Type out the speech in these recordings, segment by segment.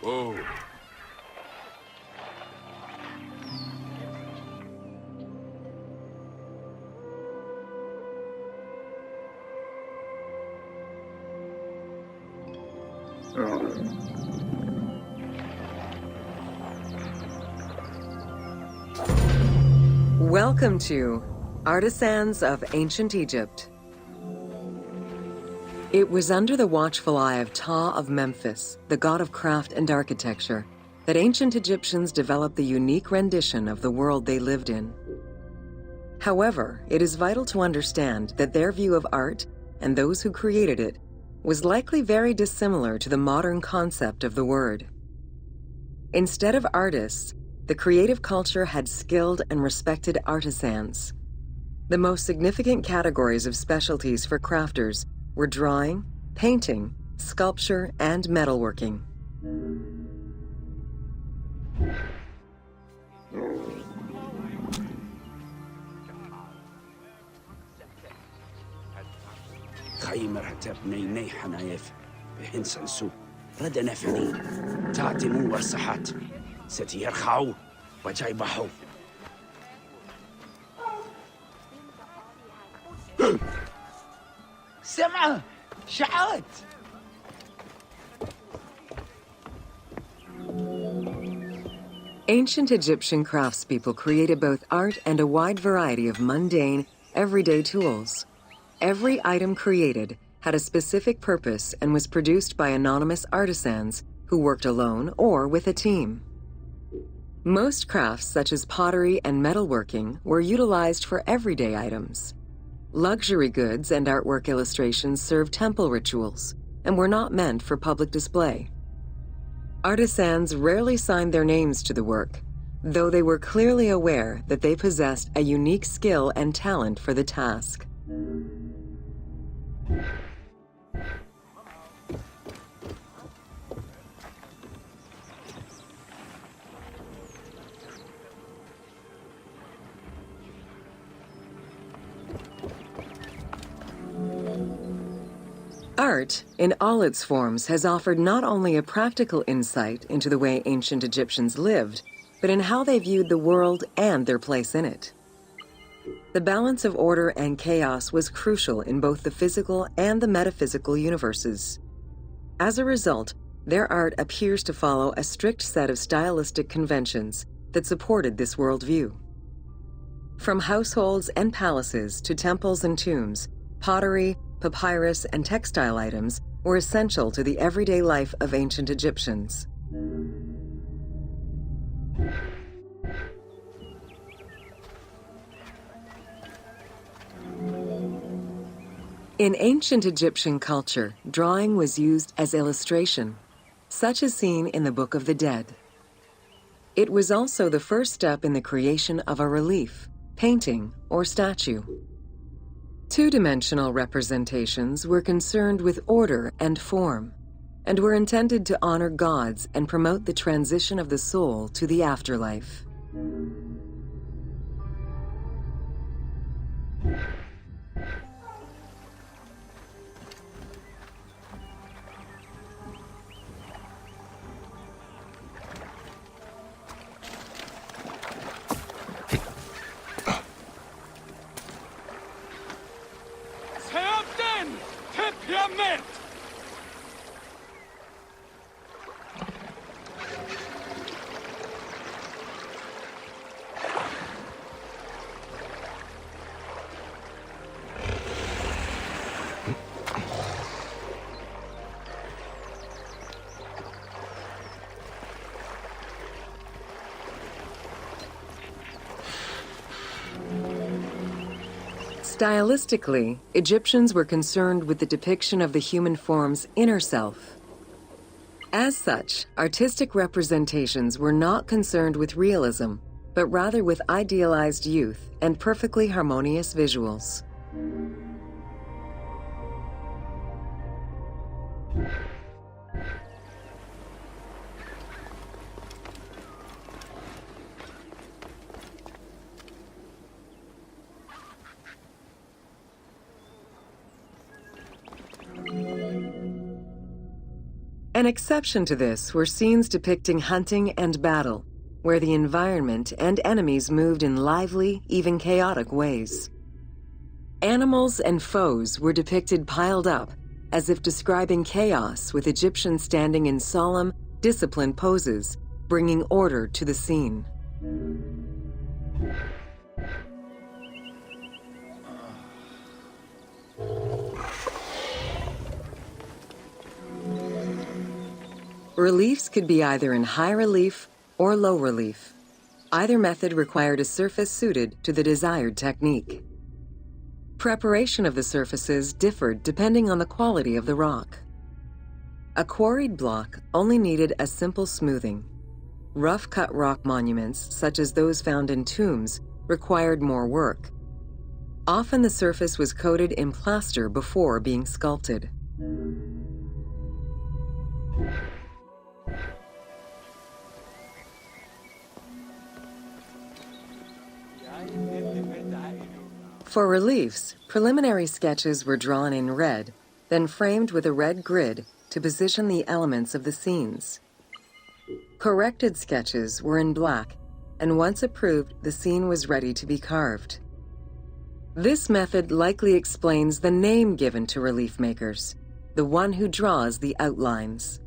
Oh. Welcome to Artisans of Ancient Egypt. It was under the watchful eye of Ptah of Memphis, the god of craft and architecture, that ancient Egyptians developed the unique rendition of the world they lived in. However, it is vital to understand that their view of art, and those who created it, was likely very dissimilar to the modern concept of the word. Instead of artists, the creative culture had skilled and respected artisans. The most significant categories of specialties for crafters were drawing, painting, sculpture, and metalworking. خيمر هتبني نيحنا يف بهن سنسو رد نفني تعطي مو ورسحات ستيرخعو وجايبحو سمعة شعات. Ancient Egyptian craftspeople created both art and a wide variety of mundane, everyday tools. Every item created had a specific purpose and was produced by anonymous artisans who worked alone or with a team. Most crafts, such as pottery and metalworking, were utilized for everyday items. Luxury goods and artwork illustrations served temple rituals and were not meant for public display. Artisans rarely signed their names to the work, though they were clearly aware that they possessed a unique skill and talent for the task. Art, in all its forms, has offered not only a practical insight into the way ancient Egyptians lived, but in how they viewed the world and their place in it. The balance of order and chaos was crucial in both the physical and the metaphysical universes. As a result, their art appears to follow a strict set of stylistic conventions that supported this worldview. From households and palaces to temples and tombs, pottery, papyrus, and textile items were essential to the everyday life of ancient Egyptians. In ancient Egyptian culture, drawing was used as illustration, such as seen in the Book of the Dead. It was also the first step in the creation of a relief, painting, or statue. Two-dimensional representations were concerned with order and form, and were intended to honor gods and promote the transition of the soul to the afterlife. Stylistically, Egyptians were concerned with the depiction of the human form's inner self. As such, artistic representations were not concerned with realism, but rather with idealized youth and perfectly harmonious visuals. An exception to this were scenes depicting hunting and battle, where the environment and enemies moved in lively, even chaotic ways. Animals and foes were depicted piled up, as if describing chaos, with Egyptians standing in solemn, disciplined poses, bringing order to the scene. Reliefs could be either in high relief or low relief. Either method required a surface suited to the desired technique. Preparation of the surfaces differed depending on the quality of the rock. A quarried block only needed a simple smoothing. Rough-cut rock monuments, such as those found in tombs, required more work. Often the surface was coated in plaster before being sculpted. For reliefs, preliminary sketches were drawn in red, then framed with a red grid to position the elements of the scenes. Corrected sketches were in black, and once approved, the scene was ready to be carved. This method likely explains the name given to relief makers, the one who draws the outlines.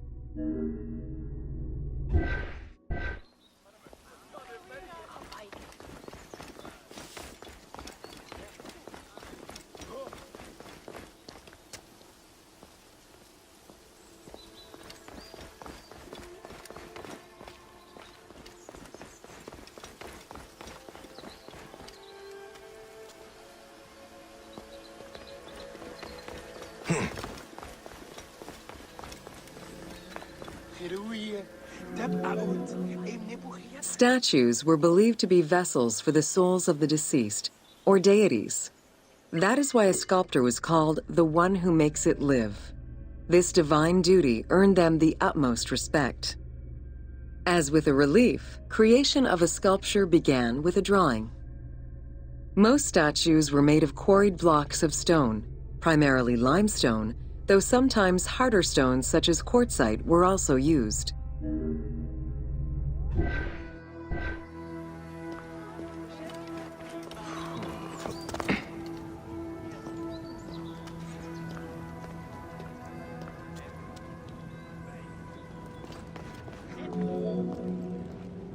Statues were believed to be vessels for the souls of the deceased, or deities. That is why a sculptor was called the one who makes it live. This divine duty earned them the utmost respect. As with a relief, creation of a sculpture began with a drawing. Most statues were made of quarried blocks of stone, primarily limestone, though sometimes harder stones such as quartzite were also used.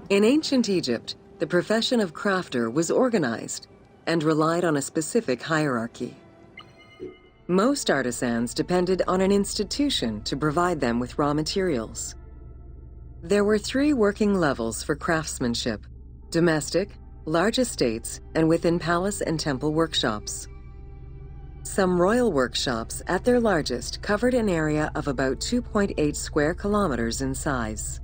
In ancient Egypt, the profession of crafter was organized and relied on a specific hierarchy. Most artisans depended on an institution to provide them with raw materials. There were 3 working levels for craftsmanship: domestic, large estates, and within palace and temple workshops. Some royal workshops, at their largest, covered an area of about 2.8 square kilometers in size.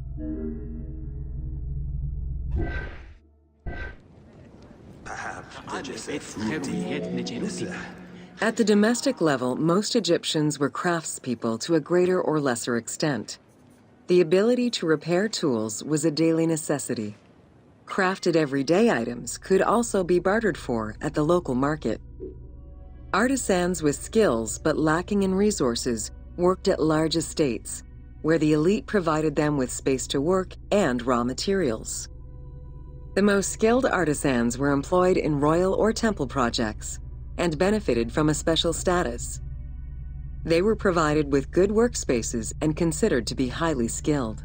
At the domestic level, most Egyptians were craftspeople to a greater or lesser extent. The ability to repair tools was a daily necessity. Crafted everyday items could also be bartered for at the local market. Artisans with skills but lacking in resources worked at large estates, where the elite provided them with space to work and raw materials. The most skilled artisans were employed in royal or temple projects and benefited from a special status. They were provided with good workspaces and considered to be highly skilled.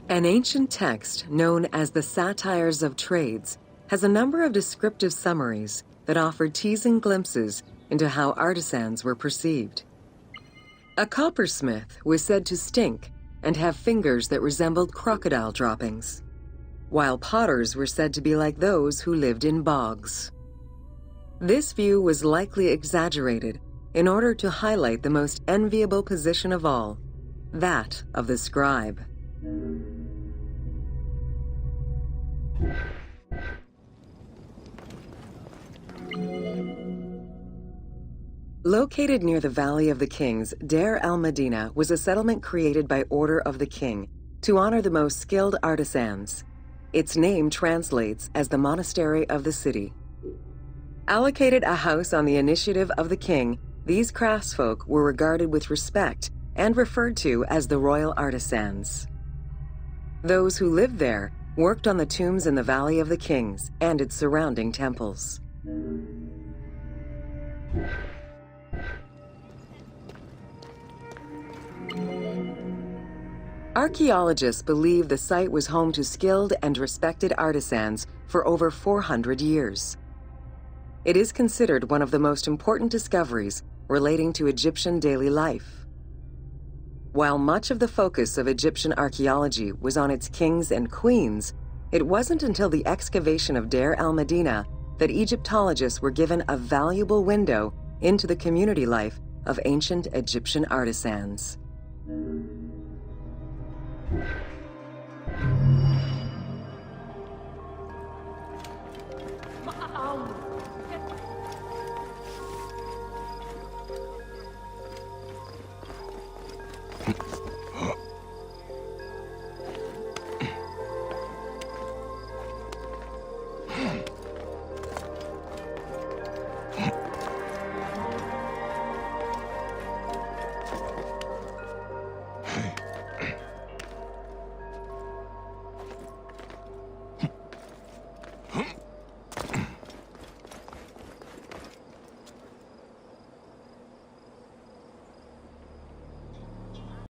An ancient text known as the Satires of Trades has a number of descriptive summaries that offer teasing glimpses into how artisans were perceived. A coppersmith was said to stink and have fingers that resembled crocodile droppings, while potters were said to be like those who lived in bogs. This view was likely exaggerated in order to highlight the most enviable position of all, that of the scribe. Located near the Valley of the Kings, Deir el-Medina was a settlement created by order of the king to honor the most skilled artisans. Its name translates as the Monastery of the City. Allocated a house on the initiative of the king, these craftsfolk were regarded with respect and referred to as the royal artisans. Those who lived there worked on the tombs in the Valley of the Kings and its surrounding temples. Archaeologists believe the site was home to skilled and respected artisans for over 400 years. It is considered one of the most important discoveries relating to Egyptian daily life. While much of the focus of Egyptian archaeology was on its kings and queens, it wasn't until the excavation of Deir el-Medina that Egyptologists were given a valuable window into the community life of ancient Egyptian artisans.